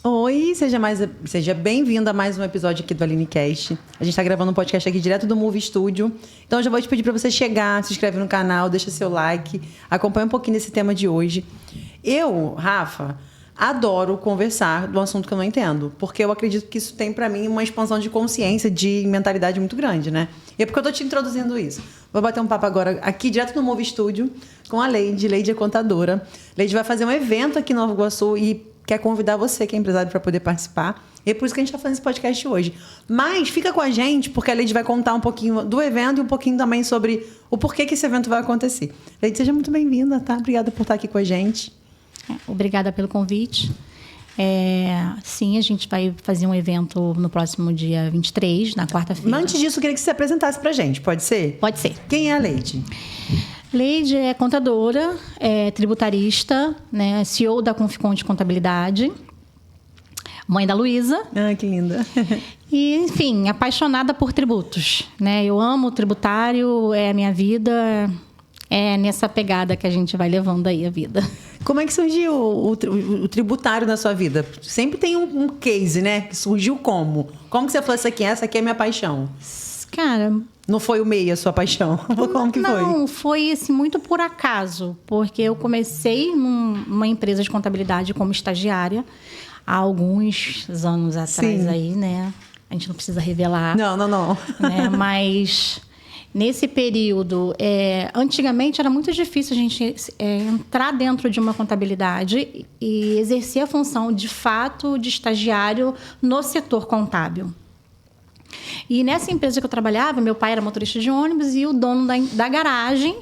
Oi, seja bem-vindo a mais um episódio aqui do AlineCast. A gente está gravando um podcast aqui direto do Movie Studio. Então, eu já vou te pedir para você chegar, se inscreve no canal, deixa seu like, acompanha um pouquinho desse tema de hoje. Eu, Rafa, adoro conversar do assunto que eu não entendo, porque eu acredito que isso tem para mim uma expansão de consciência, de mentalidade muito grande, né? E é porque eu tô te introduzindo isso. Vou bater um papo agora aqui direto no Movie Studio com a Leide. Leide é contadora. Leide vai fazer um evento aqui em Nova Iguaçu e quer convidar você, que é empresário, para poder participar. E é por isso que a gente está fazendo esse podcast hoje. Mas fica com a gente, porque a Leide vai contar um pouquinho do evento e um pouquinho também sobre o porquê que esse evento vai acontecer. Leide, seja muito bem-vinda, tá? Obrigada por estar aqui com a gente. Obrigada pelo convite. Sim, a gente vai fazer um evento no próximo dia 23, na quarta-feira. Mas antes disso, eu queria que você se apresentasse pra gente, pode ser? Pode ser. Quem é a Leide? Leide é contadora, é tributarista, né, CEO da Conficonte Contabilidade, mãe da Luísa. Ah, que linda. E, enfim, apaixonada por tributos, né? Eu amo o tributário, é a minha vida, é nessa pegada que a gente vai levando aí a vida. Como é que surgiu o tributário na sua vida? Sempre tem um case, né? Que surgiu como? Como que você falou, essa aqui é minha paixão? Cara... Não foi o MEI a sua paixão? Como que foi? Não, foi assim, muito por acaso. Porque eu comecei numa empresa de contabilidade como estagiária há alguns anos atrás. Sim. Aí, né? A gente não precisa revelar. Não. Né? Mas nesse período, antigamente era muito difícil a gente entrar dentro de uma contabilidade e exercer a função de fato de estagiário no setor contábil. E nessa empresa que eu trabalhava, meu pai era motorista de ônibus e o dono da garagem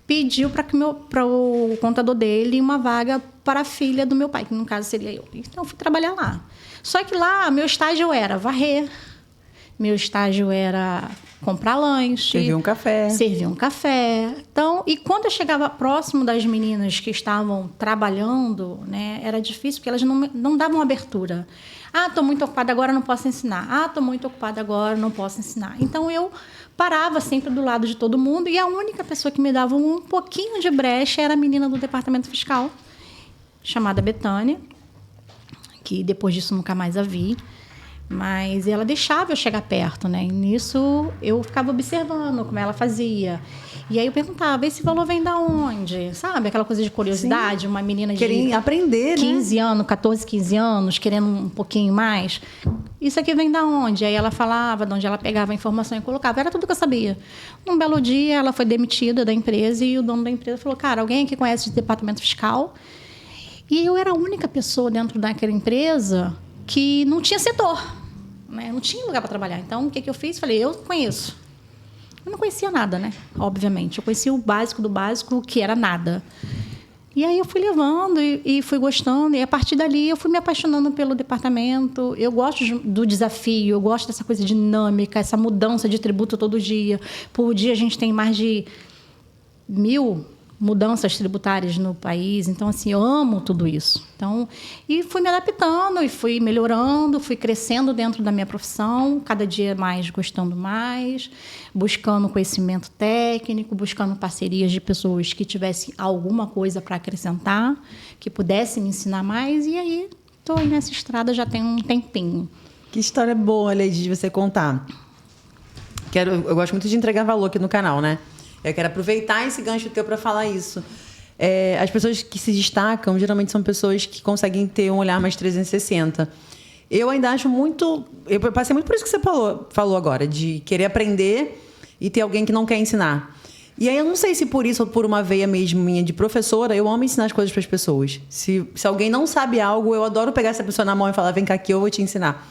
pediu para o contador dele uma vaga para a filha do meu pai, que no caso seria eu. Então eu fui trabalhar lá. Só que lá, meu estágio era varrer, meu estágio era comprar lanche. Servir um café. Então, e quando eu chegava próximo das meninas que estavam trabalhando, né, era difícil, porque elas não davam abertura. Ah, estou muito ocupada, agora não posso ensinar. Ah, estou muito ocupada, agora não posso ensinar. Então, eu parava sempre do lado de todo mundo e a única pessoa que me dava um pouquinho de brecha era a menina do departamento fiscal, chamada Betânia, que depois disso nunca mais a vi. Mas ela deixava eu chegar perto, né? E nisso eu ficava observando como ela fazia. E aí eu perguntava, esse valor vem da onde? Sabe? Aquela coisa de curiosidade, sim. Uma menina de querendo aprender, 15 anos, 14, 15 anos, querendo um pouquinho mais. Isso aqui vem da onde? Aí ela falava de onde ela pegava a informação e colocava. Era tudo que eu sabia. Um belo dia ela foi demitida da empresa e o dono da empresa falou, cara, alguém aqui conhece esse departamento fiscal? E eu era a única pessoa dentro daquela empresa que não tinha setor, né? Não tinha lugar para trabalhar. Então, o que eu fiz? Falei, eu conheço. Eu não conhecia nada, né? Obviamente. Eu conhecia o básico do básico, que era nada. E aí eu fui levando e fui gostando. E a partir dali eu fui me apaixonando pelo departamento. Eu gosto do desafio, eu gosto dessa coisa dinâmica, essa mudança de tributo todo dia. Por dia a gente tem mais de 1.000 mudanças tributárias no país. Então, assim, eu amo tudo isso. Então, e fui me adaptando, e fui melhorando, fui crescendo dentro da minha profissão, cada dia mais gostando mais, buscando conhecimento técnico, buscando parcerias de pessoas que tivessem alguma coisa para acrescentar, que pudessem me ensinar mais, e aí estou nessa estrada já tem um tempinho. Que história boa, Leide, de você contar. Eu gosto muito de entregar valor aqui no canal, né? Eu quero aproveitar esse gancho teu para falar isso. As pessoas que se destacam, geralmente são pessoas que conseguem ter um olhar mais 360. Eu ainda acho muito... Eu passei muito por isso que você falou agora, de querer aprender e ter alguém que não quer ensinar. E aí eu não sei se por isso ou por uma veia mesmo minha de professora, eu amo ensinar as coisas para as pessoas. Se alguém não sabe algo, eu adoro pegar essa pessoa na mão e falar, vem cá aqui, eu vou te ensinar.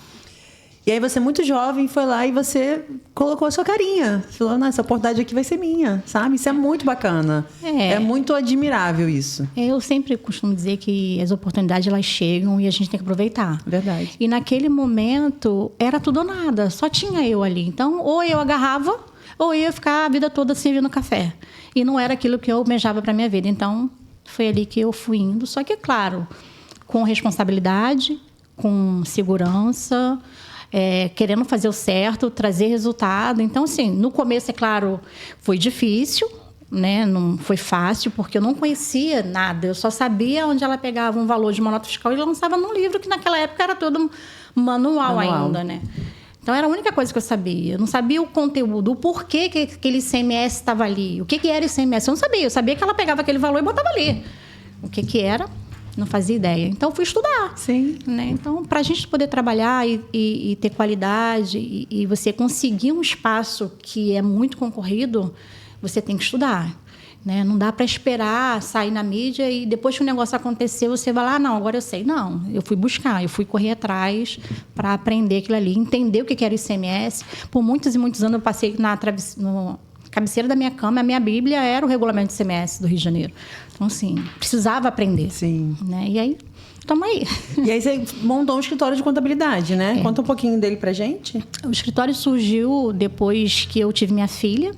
E aí você, muito jovem, foi lá e você colocou a sua carinha. Falou, não, essa oportunidade aqui vai ser minha, sabe? Isso é muito bacana. É muito admirável isso. Eu sempre costumo dizer que as oportunidades, elas chegam e a gente tem que aproveitar. Verdade. E naquele momento, era tudo ou nada. Só tinha eu ali. Então, ou eu agarrava, ou eu ia ficar a vida toda servindo café. E não era aquilo que eu almejava para minha vida. Então, foi ali que eu fui indo. Só que, claro, com responsabilidade, com segurança... querendo fazer o certo, trazer resultado. Então, assim, no começo, é claro, foi difícil, né? Não foi fácil, porque eu não conhecia nada. Eu só sabia onde ela pegava um valor de uma nota fiscal e lançava num livro, que naquela época era todo manual ainda, né? Então, era a única coisa que eu sabia. Eu não sabia o conteúdo, o porquê que aquele ICMS estava ali. O que era ICMS? Eu não sabia. Eu sabia que ela pegava aquele valor e botava ali. O que era, não fazia ideia. Então, fui estudar. Sim. Né? Então, para a gente poder trabalhar e ter qualidade e você conseguir um espaço que é muito concorrido, você tem que estudar. Né? Não dá para esperar sair na mídia e depois que o negócio acontecer, você vai lá, não, agora eu sei. Não, eu fui buscar, eu fui correr atrás para aprender aquilo ali, entender o que era o ICMS. Por muitos e muitos anos eu passei na cabeceira da minha cama, a minha Bíblia era o regulamento do ICMS do Rio de Janeiro. Então, assim, precisava aprender. Sim. Né? E aí, tamo aí. E aí você montou um escritório de contabilidade, né? Conta um pouquinho dele pra gente. O escritório surgiu depois que eu tive minha filha.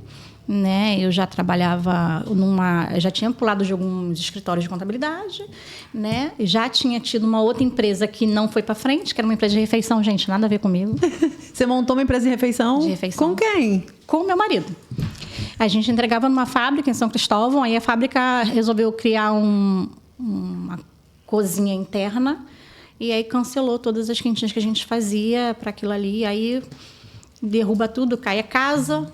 Né? Eu já trabalhava já tinha pulado de alguns escritórios de contabilidade, né? Já tinha tido uma outra empresa que não foi para frente, que era uma empresa de refeição, gente, nada a ver comigo. Você montou uma empresa de refeição? De refeição. Com quem? Com o meu marido. A gente entregava numa fábrica em São Cristóvão, aí a fábrica resolveu criar uma cozinha interna e aí cancelou todas as quentinhas que a gente fazia para aquilo ali, aí derruba tudo, cai a casa.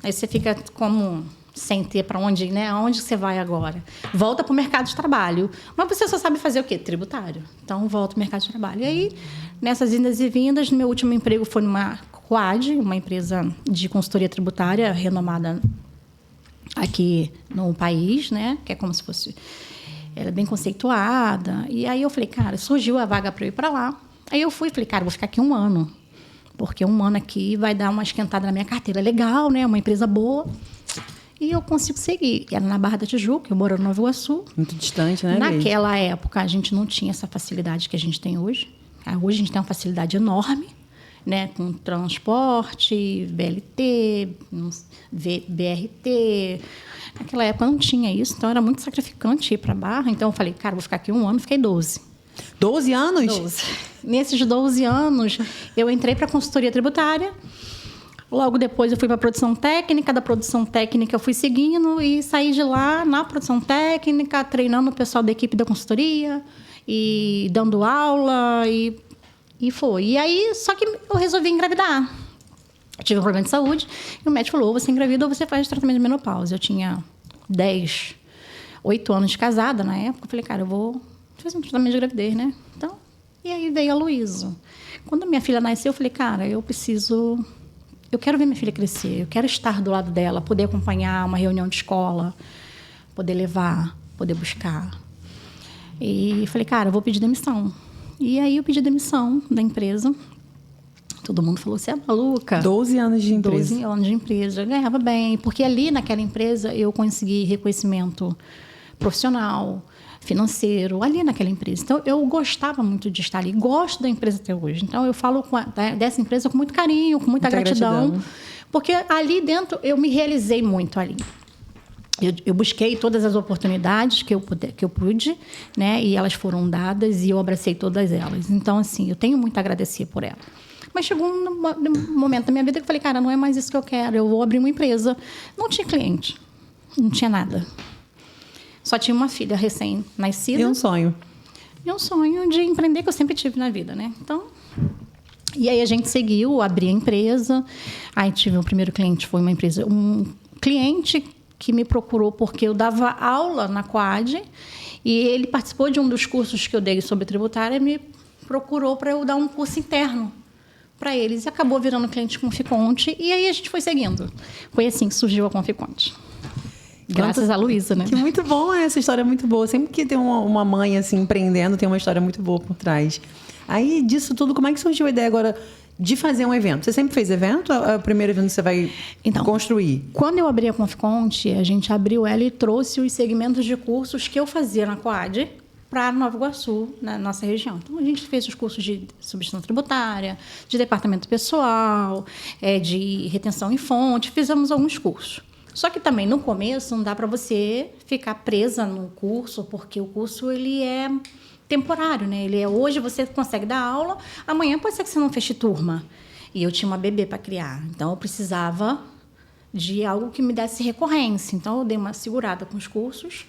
Aí você fica como sem ter para onde ir, né? Aonde você vai agora? Volta para o mercado de trabalho. Mas você só sabe fazer o quê? Tributário. Então, volta para o mercado de trabalho. E aí, nessas indas e vindas, meu último emprego foi numa Quad, uma empresa de consultoria tributária renomada aqui no país, né? Que é como se fosse... Ela é bem conceituada. E aí eu falei, cara, surgiu a vaga para eu ir para lá. Aí eu fui e falei, cara, vou ficar aqui 1 ano. Porque 1 ano aqui vai dar uma esquentada na minha carteira. Legal, né? Uma empresa boa. E eu consigo seguir. Era na Barra da Tijuca, eu moro no Nova Iguaçu. Muito distante, né, Liz? Naquela época, a gente não tinha essa facilidade que a gente tem hoje. Hoje a gente tem uma facilidade enorme, né? Com transporte, BLT, BRT. Naquela época não tinha isso, então era muito sacrificante ir para a Barra. Então eu falei, cara, vou ficar aqui 1 ano, fiquei 12. 12 anos? 12. Nesses 12 anos, eu entrei para a consultoria tributária. Logo depois, eu fui para a produção técnica. Da produção técnica, eu fui seguindo e saí de lá na produção técnica, treinando o pessoal da equipe da consultoria e dando aula e foi. E aí, só que eu resolvi engravidar. Eu tive um problema de saúde e o médico falou, ou você engravida ou você faz tratamento de menopausa. Eu tinha 8 anos de casada na época. Eu falei, cara, eu vou fazer um tratamento de gravidez, né? Então, e aí veio a Luísa. Quando minha filha nasceu, eu falei, cara, eu quero ver minha filha crescer, eu quero estar do lado dela, poder acompanhar uma reunião de escola, poder levar, poder buscar. E falei, cara, eu vou pedir demissão. E aí eu pedi demissão da empresa. Todo mundo falou, você é maluca? 12 anos de empresa. 12 anos de empresa. Eu ganhava bem, porque ali naquela empresa eu consegui reconhecimento profissional, financeiro, ali naquela empresa. Então, eu gostava muito de estar ali. Gosto da empresa até hoje. Então, eu falo dessa empresa com muito carinho, com muita gratidão. Porque ali dentro, eu me realizei muito ali. Eu busquei todas as oportunidades que eu pude, né? E elas foram dadas e eu abracei todas elas. Então, assim, eu tenho muito a agradecer por ela. Mas chegou um momento da minha vida que eu falei, cara, não é mais isso que eu quero. Eu vou abrir uma empresa. Não tinha cliente. Não tinha nada. Só tinha uma filha recém-nascida. E um sonho. E um sonho de empreender que eu sempre tive na vida, né? Então, e aí a gente seguiu, abri a empresa. Aí tive o primeiro cliente, foi um cliente que me procurou porque eu dava aula na Quad e ele participou de um dos cursos que eu dei sobre tributária e me procurou para eu dar um curso interno para eles. E acabou virando cliente Conficonte e aí a gente foi seguindo. Foi assim que surgiu a Conficonte. Graças a Luísa, né? Que muito bom, essa história é muito boa. Sempre que tem uma mãe assim empreendendo, tem uma história muito boa por trás. Aí, disso tudo, como é que surgiu a ideia agora de fazer um evento? Você sempre fez evento? É o primeiro evento que você vai construir? Quando eu abri a Conficonte, a gente abriu ela e trouxe os segmentos de cursos que eu fazia na Quad para Nova Iguaçu, na nossa região. Então, a gente fez os cursos de substituição tributária, de departamento pessoal, de retenção em fonte, fizemos alguns cursos. Só que também, no começo, não dá para você ficar presa no curso, porque o curso ele é temporário, né? Hoje você consegue dar aula, amanhã pode ser que você não feche turma. E eu tinha uma bebê para criar, então eu precisava de algo que me desse recorrência. Então, eu dei uma segurada com os cursos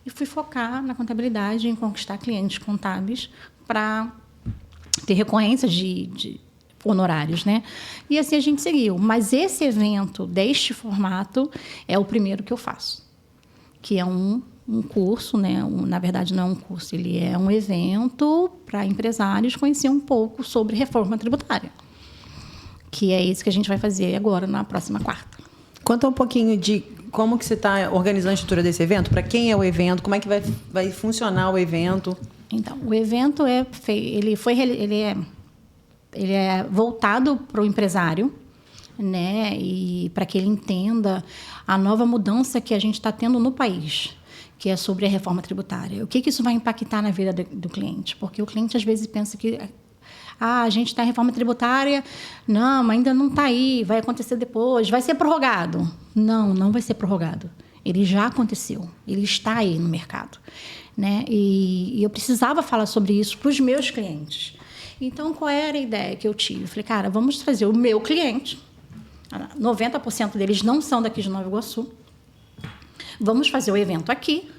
e fui focar na contabilidade, em conquistar clientes contábeis para ter recorrência de honorários, né? E assim a gente seguiu. Mas esse evento, deste formato, é o primeiro que eu faço, que é um curso, né? Na verdade, não é um curso, ele é um evento para empresários conhecer um pouco sobre reforma tributária, que é esse que a gente vai fazer agora, na próxima quarta. Conta um pouquinho de como que você está organizando a estrutura desse evento, para quem é o evento, como é que vai funcionar o evento? Então, o evento ele é voltado para o empresário, né? E para que ele entenda a nova mudança que a gente está tendo no país, que é sobre a reforma tributária. O que isso vai impactar na vida do cliente? Porque o cliente, às vezes, pensa que a gente está em reforma tributária, não, ainda não está aí, vai acontecer depois, vai ser prorrogado. Não vai ser prorrogado. Ele já aconteceu, ele está aí no mercado, né? E eu precisava falar sobre isso para os meus clientes. Então, qual era a ideia que eu tive? Eu falei, cara, vamos trazer o meu cliente, 90% deles não são daqui de Nova Iguaçu, vamos fazer o evento aqui,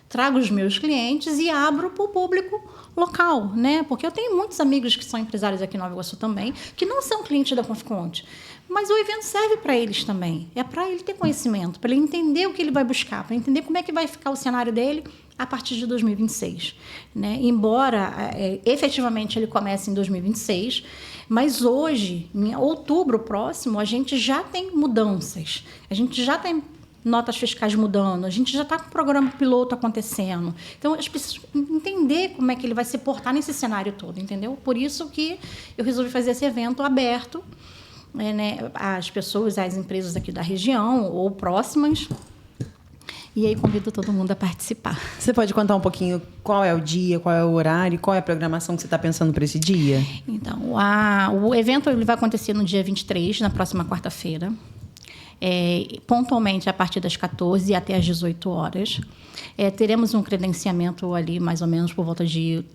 trago os meus clientes e abro para o público local, né? Porque eu tenho muitos amigos que são empresários aqui em Nova Iguaçu também, que não são clientes da Conficonte, mas o evento serve para eles também. É para ele ter conhecimento, para ele entender o que ele vai buscar, para entender como é que vai ficar o cenário dele a partir de 2026, né? Embora efetivamente ele comece em 2026, mas hoje, em outubro próximo, a gente já tem mudanças, a gente já tem notas fiscais mudando, a gente já está com o programa piloto acontecendo. Então, as pessoas entender como é que ele vai se portar nesse cenário todo, entendeu? Por isso que eu resolvi fazer esse evento aberto, né, às pessoas, às empresas aqui da região ou próximas. E aí convido todo mundo a participar. Você pode contar um pouquinho qual é o dia, qual é o horário, qual é a programação que você está pensando para esse dia? Então, o evento ele vai acontecer no dia 23, na próxima quarta-feira. Pontualmente a partir das 14 até as 18 horas. Teremos um credenciamento ali mais ou menos por volta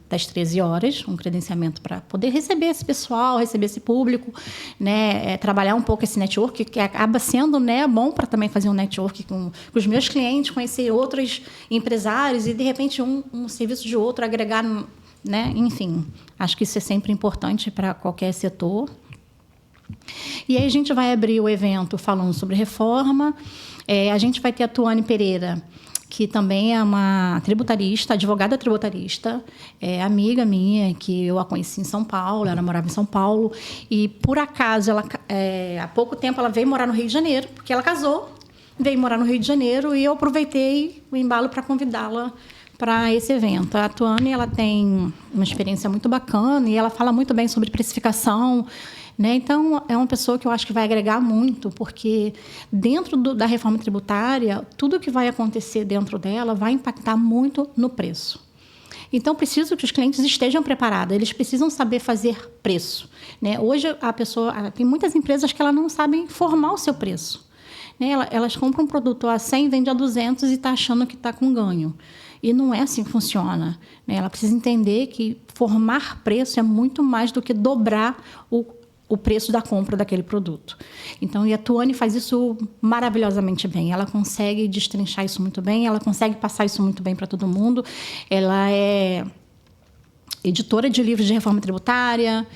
das 13 horas, um credenciamento para poder receber esse pessoal, receber esse público, né? Trabalhar um pouco esse network, que acaba sendo, né, bom para também fazer um network com os meus clientes, conhecer outros empresários e, de repente, um serviço de outro, agregar, né? Enfim, acho que isso é sempre importante para qualquer setor. E aí a gente vai abrir o evento falando sobre reforma. A gente vai ter a Tuane Pereira, que também é uma tributarista, advogada tributarista, amiga minha, que eu a conheci em São Paulo, ela morava em São Paulo, e por acaso, há pouco tempo, ela veio morar no Rio de Janeiro, porque ela casou, veio morar no Rio de Janeiro, e eu aproveitei o embalo para convidá-la para esse evento. A Tuane, ela tem uma experiência muito bacana, e ela fala muito bem sobre precificação, né? Então, é uma pessoa que eu acho que vai agregar muito, porque dentro da reforma tributária, tudo que vai acontecer dentro dela vai impactar muito no preço. Então, preciso que os clientes estejam preparados, eles precisam saber fazer preço, né? Hoje, tem muitas empresas que elas não sabem formar o seu preço, né? Elas compram um produto a 100, vende a 200 e está achando que está com ganho. E não é assim que funciona, né? Ela precisa entender que formar preço é muito mais do que dobrar o preço da compra daquele produto. Então, e a Tuane faz isso maravilhosamente bem. Ela consegue destrinchar isso muito bem, ela consegue passar isso muito bem para todo mundo. Ela é editora de livros de reforma tributária,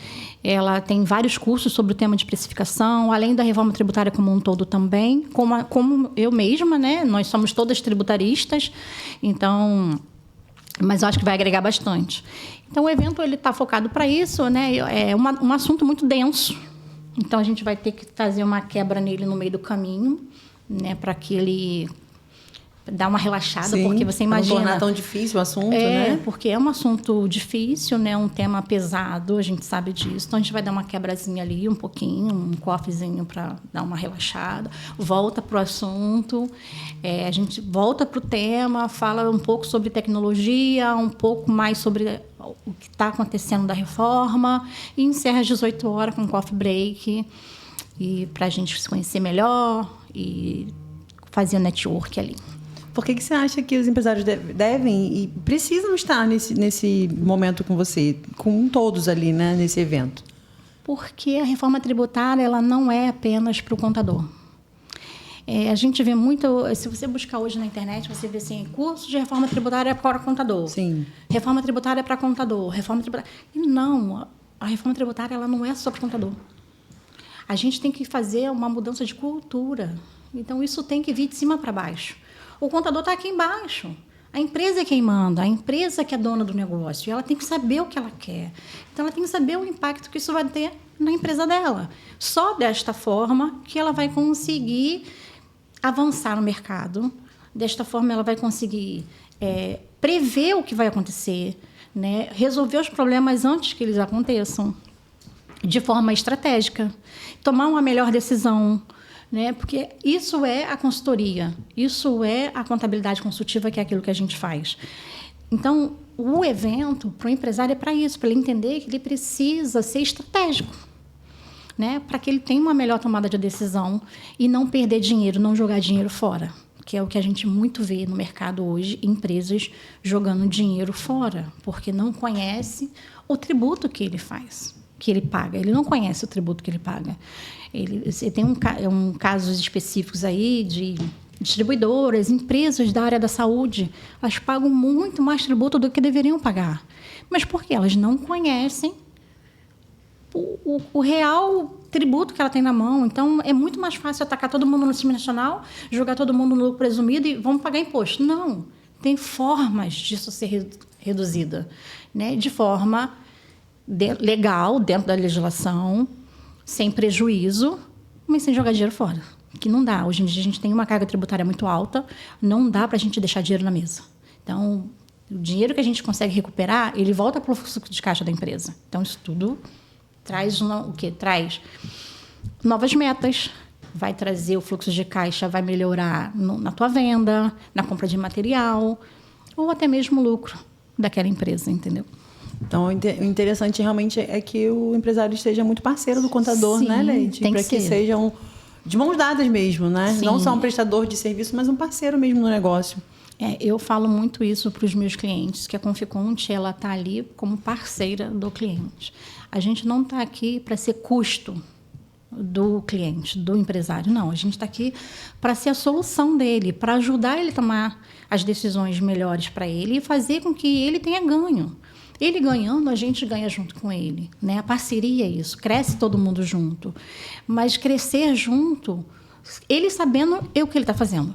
ela tem vários cursos sobre o tema de precificação, além da reforma tributária como um todo também, como eu mesma, né? Nós somos todas tributaristas, então... mas eu acho que vai agregar bastante. Então, o evento está focado para isso, né? É um assunto muito denso. Então, a gente vai ter que fazer uma quebra nele no meio do caminho, né? Para que ele dá uma relaxada. Sim, porque você imagina... não tornar tão difícil o assunto, né? Porque é um assunto difícil, né? Um tema pesado, a gente sabe disso. Então, a gente vai dar uma quebrazinha ali, um pouquinho, um coffeezinho para dar uma relaxada. Volta para o assunto, a gente volta para o tema, fala um pouco sobre tecnologia, um pouco mais sobre o que está acontecendo da reforma e encerra às 18 horas com um coffee break para a gente se conhecer melhor e fazer o network ali. Por que você acha que os empresários devem e precisam estar nesse momento com você, com todos ali, né, nesse evento? Porque a reforma tributária ela não é apenas para o contador. A gente vê muito... Se você buscar hoje na internet, você vê assim, curso de reforma tributária para contador. Sim. Reforma tributária para contador. Reforma tributária... E não, a reforma tributária ela não é só para contador. A gente tem que fazer uma mudança de cultura. Então, isso tem que vir de cima para baixo. O contador está aqui embaixo. A empresa é quem manda, a empresa que é dona do negócio. E ela tem que saber o que ela quer. Então, ela tem que saber o impacto que isso vai ter na empresa dela. Só desta forma que ela vai conseguir avançar no mercado. Desta forma, ela vai conseguir prever o que vai acontecer, né? Resolver os problemas antes que eles aconteçam, de forma estratégica. Tomar uma melhor decisão, né? Porque isso é a consultoria, isso é a contabilidade consultiva, que é aquilo que a gente faz. Então, o evento para o empresário é para isso, para ele entender que ele precisa ser estratégico, né? Para que ele tenha uma melhor tomada de decisão e não perder dinheiro, não jogar dinheiro fora, que é o que a gente muito vê no mercado hoje, empresas jogando dinheiro fora, porque não conhece o tributo que ele faz, que ele paga. Ele não conhece o tributo que ele paga. Você tem casos específicos aí de distribuidoras, empresas da área da saúde, elas pagam muito mais tributo do que deveriam pagar. Mas por quê? Elas não conhecem o real tributo que ela tem na mão. Então, é muito mais fácil atacar todo mundo no Simples Nacional, jogar todo mundo no lucro presumido e vamos pagar imposto. Não. Tem formas disso ser reduzida, né? De forma legal, dentro da legislação, sem prejuízo, mas sem jogar dinheiro fora. Que não dá. Hoje em dia a gente tem uma carga tributária muito alta, não dá para a gente deixar dinheiro na mesa. Então, o dinheiro que a gente consegue recuperar, ele volta para o fluxo de caixa da empresa. Então, isso tudo traz o quê? Traz novas metas, vai trazer o fluxo de caixa, vai melhorar na tua venda, na compra de material, ou até mesmo o lucro daquela empresa, entendeu? Então, o interessante realmente é que o empresário esteja muito parceiro do contador, Sim, né, Leide? Para que sejam de mãos dadas mesmo, né? Sim. Não só um prestador de serviço, mas um parceiro mesmo no negócio. Eu falo muito isso para os meus clientes, que a Conficonte ela está ali como parceira do cliente. A gente não está aqui para ser custo do cliente, do empresário, não. A gente está aqui para ser a solução dele, para ajudar ele a tomar as decisões melhores para ele e fazer com que ele tenha ganho. Ele ganhando, a gente ganha junto com ele, né? A parceria é isso, cresce todo mundo junto. Mas crescer junto, ele sabendo o que ele está fazendo.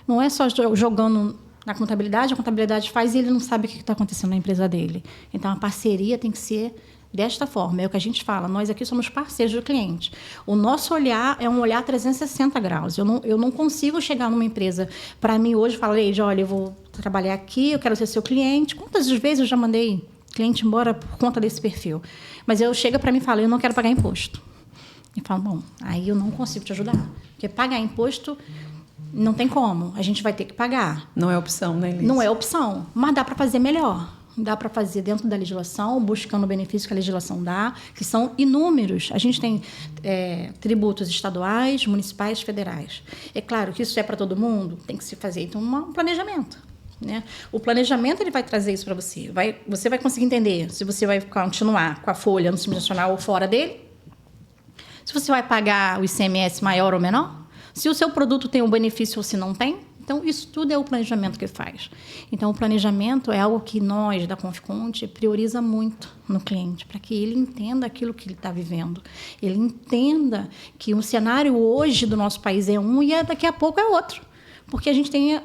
Não é só jogando na contabilidade, a contabilidade faz e ele não sabe o que está acontecendo na empresa dele. Então, a parceria tem que ser desta forma, é o que a gente fala, nós aqui somos parceiros do cliente. O nosso olhar é um olhar 360 graus. Eu não consigo chegar numa empresa, para mim hoje, falei, olha, eu vou trabalhar aqui, eu quero ser seu cliente. Quantas vezes eu já mandei cliente embora por conta desse perfil? Mas eu chego para mim e falo, eu não quero pagar imposto. E falo, bom, aí eu não consigo te ajudar. Porque pagar imposto não tem como, a gente vai ter que pagar. Não é opção, né, Liz? Não é opção, mas dá para fazer melhor. Dá para fazer dentro da legislação, buscando o benefício que a legislação dá, que são inúmeros. A gente tem tributos estaduais, municipais, federais. É claro que isso é para todo mundo, tem que se fazer então, um planejamento. Né? O planejamento ele vai trazer isso para você. Você vai conseguir entender se você vai continuar com a folha no Simples Nacional ou fora dele, se você vai pagar o ICMS maior ou menor, se o seu produto tem um benefício ou se não tem. Então, isso tudo é o planejamento que faz. Então, o planejamento é algo que nós, da Conficonte, prioriza muito no cliente, para que ele entenda aquilo que ele está vivendo. Ele entenda que o cenário hoje do nosso país é um e daqui a pouco é outro. Porque a gente tem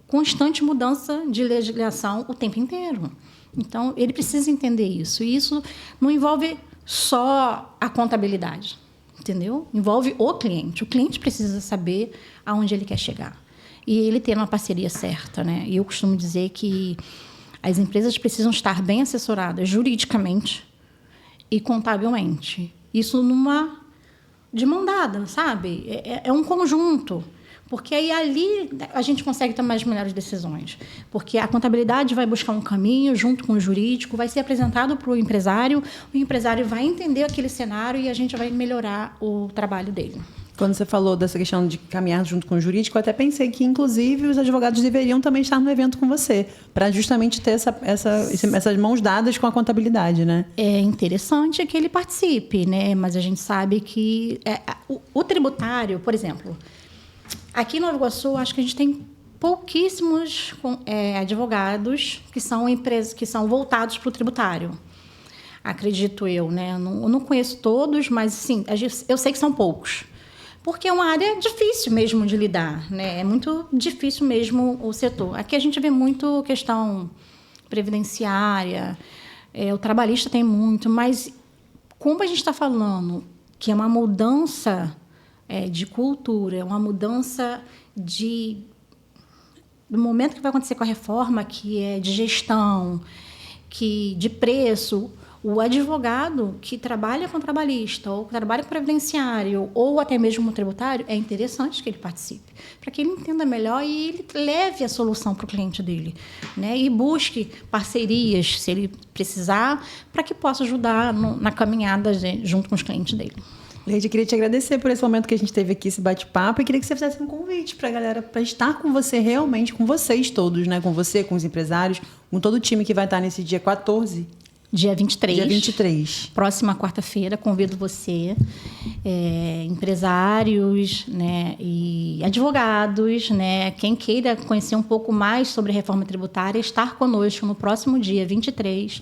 constante mudança de legislação o tempo inteiro. Então, ele precisa entender isso. E isso não envolve só a contabilidade, entendeu? Envolve o cliente. O cliente precisa saber aonde ele quer chegar. E ele ter uma parceria certa, né? E eu costumo dizer que as empresas precisam estar bem assessoradas juridicamente e contabilmente. Isso de mão dada, sabe? É um conjunto. Porque aí ali a gente consegue tomar as melhores decisões. Porque a contabilidade vai buscar um caminho junto com o jurídico, vai ser apresentado para o empresário vai entender aquele cenário e a gente vai melhorar o trabalho dele. Quando você falou dessa questão de caminhar junto com o jurídico, eu até pensei que, inclusive, os advogados deveriam também estar no evento com você, para justamente ter essas mãos dadas com a contabilidade, né? É interessante que ele participe, né? Mas a gente sabe que o tributário, por exemplo, Aqui em Nova Iguaçu, acho que a gente tem pouquíssimos advogados que são empresas que são voltados para o tributário. Acredito eu, né? Eu não conheço todos, mas sim, eu sei que são poucos. Porque é uma área difícil mesmo de lidar, né? É muito difícil mesmo o setor. Aqui a gente vê muito questão previdenciária, o trabalhista tem muito, mas como a gente está falando que é uma mudança de cultura, é uma mudança do momento que vai acontecer com a reforma, que é de gestão, de preço, o advogado que trabalha com trabalhista, ou que trabalha com previdenciário, ou até mesmo com tributário, é interessante que ele participe, para que ele entenda melhor e ele leve a solução para o cliente dele, né? E busque parcerias, se ele precisar, para que possa ajudar na caminhada junto com os clientes dele. Leide, queria te agradecer por esse momento que a gente teve aqui, esse bate-papo, e queria que você fizesse um convite para a galera, para estar com você realmente, com vocês todos, né? Com você, com os empresários, com todo o time que vai estar nesse dia 14. Dia 23. Dia 23. Próxima quarta-feira, convido você, empresários, né, e advogados, né, quem queira conhecer um pouco mais sobre a reforma tributária, estar conosco no próximo dia 23,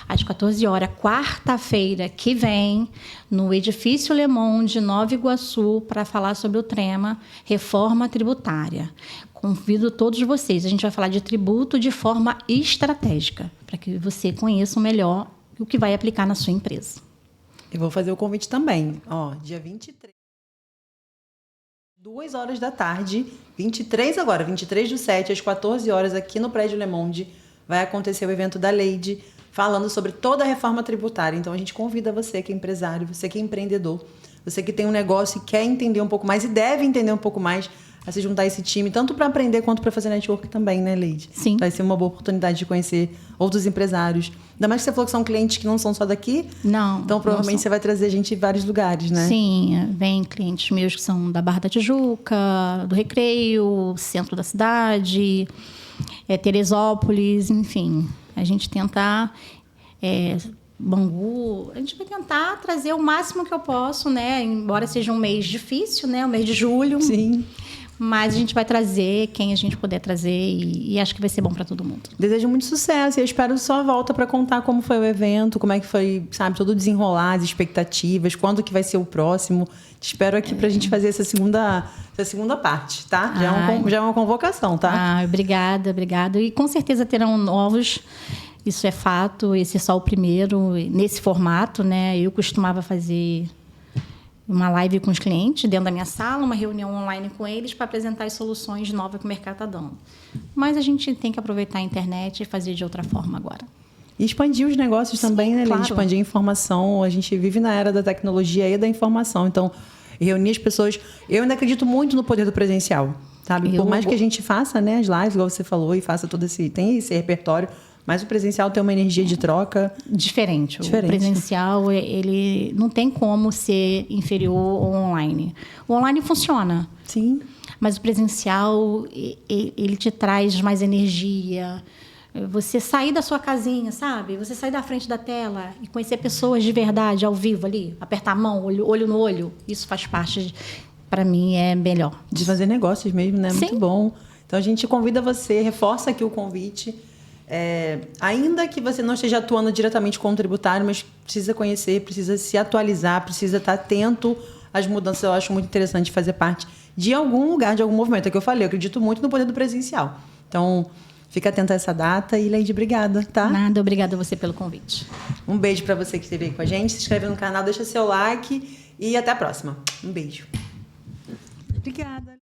às 14 horas, quarta-feira que vem, no Edifício Le Monde, Nova Iguaçu, para falar sobre o tema Reforma Tributária. Convido todos vocês. A gente vai falar de tributo de forma estratégica, para que você conheça melhor o que vai aplicar na sua empresa. Eu vou fazer o convite também. Dia 23. 2 horas da tarde, 23 agora, 23/7, às 14 horas, aqui no Prédio Le Monde, vai acontecer o evento da Leide, falando sobre toda a reforma tributária. Então, a gente convida você que é empresário, você que é empreendedor, você que tem um negócio e quer entender um pouco mais e deve entender um pouco mais, a se juntar a esse time, tanto para aprender quanto para fazer network também, né, Leide? Sim. Vai ser uma boa oportunidade de conhecer outros empresários. Ainda mais que você falou que são clientes que não são só daqui. Não. Então, provavelmente, você vai trazer gente de vários lugares, né? Sim, vem clientes meus que são da Barra da Tijuca, do Recreio, centro da cidade, Teresópolis, enfim. A gente tenta... Bangu, a gente vai tentar trazer o máximo que eu posso, né? Embora seja um mês difícil, né? O mês de julho. Sim. Mas a gente vai trazer quem a gente puder trazer e acho que vai ser bom para todo mundo. Desejo muito sucesso e eu espero sua volta para contar como foi o evento, como é que foi, sabe, todo o desenrolar, as expectativas, quando que vai ser o próximo. Te espero aqui para a gente fazer essa segunda parte, tá? Já é uma convocação, tá? Obrigada. E com certeza terão novos. Isso é fato, esse é só o primeiro nesse formato, né? Eu costumava fazer uma live com os clientes dentro da minha sala, uma reunião online com eles para apresentar as soluções novas que o mercado está dando. Mas a gente tem que aproveitar a internet e fazer de outra forma agora. E expandir os negócios também, né, claro. Expandir a informação. A gente vive na era da tecnologia e da informação. Então, reunir as pessoas... Eu ainda acredito muito no poder do presencial, sabe? Por mais que a gente faça, né, as lives, igual você falou, e faça todo tem esse repertório, mas o presencial tem uma energia de troca... Diferente. O presencial, ele não tem como ser inferior ao online. O online funciona. Sim. Mas o presencial, ele te traz mais energia. Você sair da sua casinha, sabe? Você sair da frente da tela e conhecer pessoas de verdade, ao vivo ali. Apertar a mão, olho no olho. Isso faz parte, para mim, é melhor. De fazer negócios mesmo, né? Sim. Muito bom. Então, a gente convida você, reforça aqui o convite... ainda que você não esteja atuando diretamente com o tributário, mas precisa conhecer, precisa se atualizar, precisa estar atento às mudanças. Eu acho muito interessante fazer parte de algum lugar, de algum movimento. É o que eu falei, eu acredito muito no poder do presencial. Então, fica atento a essa data e, Leide, obrigada, tá? Nada, obrigada a você pelo convite. Um beijo para você que esteve aí com a gente. Se inscreve no canal, deixa seu like e até a próxima. Um beijo. Obrigada.